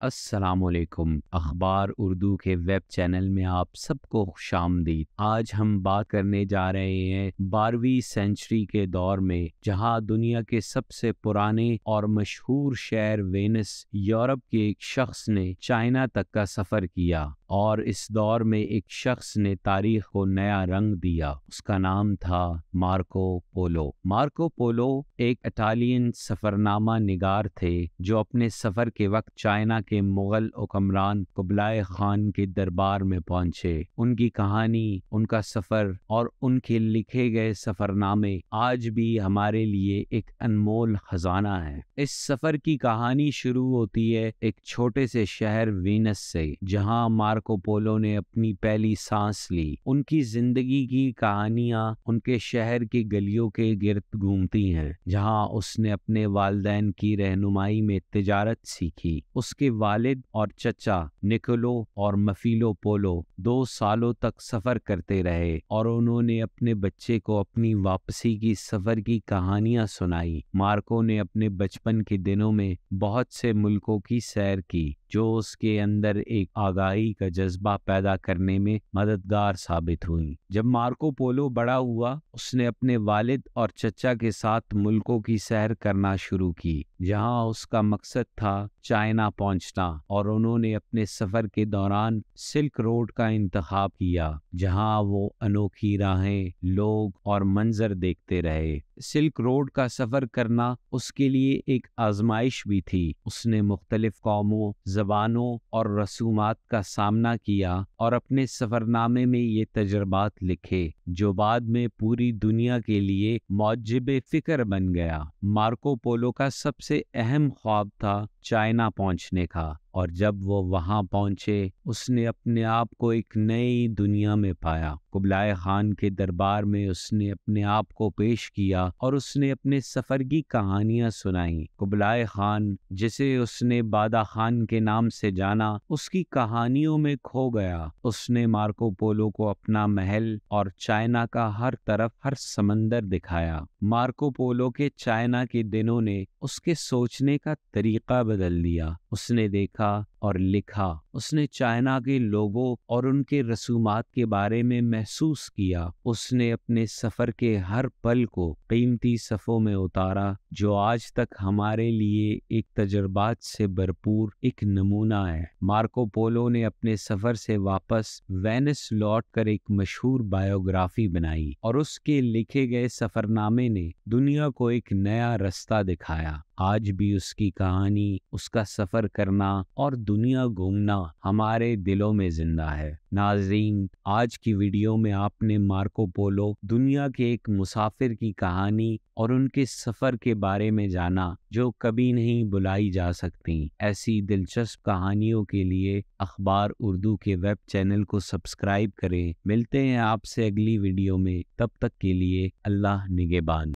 السلام علیکم۔ اخبار اردو کے ویب چینل میں آپ سب کو خوش آمدید۔ آج ہم بات کرنے جا رہے ہیں 12ویں سینچری کے دور میں، جہاں دنیا کے سب سے پرانے اور مشہور شہر وینس یورپ کے ایک شخص نے چائنا تک کا سفر کیا، اور اس دور میں ایک شخص نے تاریخ کو نیا رنگ دیا۔ اس کا نام تھا مارکو پولو۔ مارکو پولو ایک اٹالین سفرنامہ نگار تھے جو اپنے سفر کے وقت چائنا کے مغل حکمران قبلائے خان کے دربار میں پہنچے۔ ان کی کہانی، ان کا سفر اور ان کے لکھے گئے سفرنامے آج بھی ہمارے لیے ایک انمول خزانہ ہے۔ اس سفر کی کہانی شروع ہوتی ہے ایک چھوٹے سے شہر وینس سے، جہاں مارکو پولو نے اپنی پہلی سانس لی۔ ان کی زندگی کی کہانیاں ان کے شہر کی گلیوں کے گرد گھومتی ہیں، جہاں اس نے اپنے والدین کی رہنمائی میں تجارت سیکھی۔ اس کے والد اور چچا نکولو اور مفیلو پولو 2 سالوں تک سفر کرتے رہے، اور انہوں نے اپنے بچے کو اپنی واپسی کی سفر کی کہانیاں سنائی۔ مارکو نے اپنے بچپن کے دنوں میں بہت سے ملکوں کی سیر کی، جو اس کے اندر ایک آگاہی کا جذبہ پیدا کرنے میں مددگار ثابت ہوئی۔ جب مارکو پولو بڑا ہوا، اس نے اپنے والد اور چچا کے ساتھ ملکوں کی سیر کرنا شروع کی، جہاں اس کا مقصد تھا چائنا پہنچنا، اور انہوں نے اپنے سفر کے دوران سلک روڈ کا انتخاب کیا، جہاں وہ انوکھی راہیں، لوگ اور منظر دیکھتے رہے۔ سلک روڈ کا سفر کرنا اس کے لیے ایک آزمائش بھی تھی۔ اس نے مختلف قوموں، زبانوں اور رسومات کا سامنا کیا، اور اپنے سفرنامے میں یہ تجربات لکھے، جو بعد میں پوری دنیا کے لیے موجب فکر بن گیا۔ مارکو پولو کا سب سے اہم خواب تھا چائنا پہنچنے کا، اور جب وہ وہاں پہنچے، اس نے اپنے آپ کو ایک نئی دنیا میں پایا۔ قبلائے خان کے دربار میں اس نے اپنے آپ کو پیش کیا، اور اس نے اپنے سفر کی کہانیاں سنائیں۔ قبلائے خان، جسے اس نے بادہ خان کے نام سے جانا، اس کی کہانیوں میں کھو گیا۔ اس نے مارکو پولو کو اپنا محل اور چائنا کا ہر طرف، ہر سمندر دکھایا۔ مارکو پولو کے چائنا کے دنوں نے اس کے سوچنے کا طریقہ بدل دیا۔ اس نے دیکھا اور لکھا، اس نے چائنا کے لوگوں اور ان کے رسومات کے بارے میں محسوس کیا۔ اس نے اپنے سفر کے ہر پل کو قیمتی صفحوں میں اتارا، جو آج تک ہمارے لیے ایک تجربات سے بھرپور ایک نمونہ ہے۔ مارکو پولو نے اپنے سفر سے واپس وینس لوٹ کر ایک مشہور بائیوگرافی بنائی، اور اس کے لکھے گئے سفرنامے نے دنیا کو ایک نیا رستہ دکھایا۔ آج بھی اس کی کہانی، اس کا سفر کرنا اور دنیا گھومنا ہمارے دلوں میں زندہ ہے۔ ناظرین، آج کی ویڈیو میں آپ نے مارکو پولو، دنیا کے ایک مسافر کی کہانی اور ان کے سفر کے بارے میں جانا، جو کبھی نہیں بھلائی جا سکتی۔ ایسی دلچسپ کہانیوں کے لیے اخبار اردو کے ویب چینل کو سبسکرائب کریں۔ ملتے ہیں آپ سے اگلی ویڈیو میں، تب تک کے لیے اللہ نگہبان۔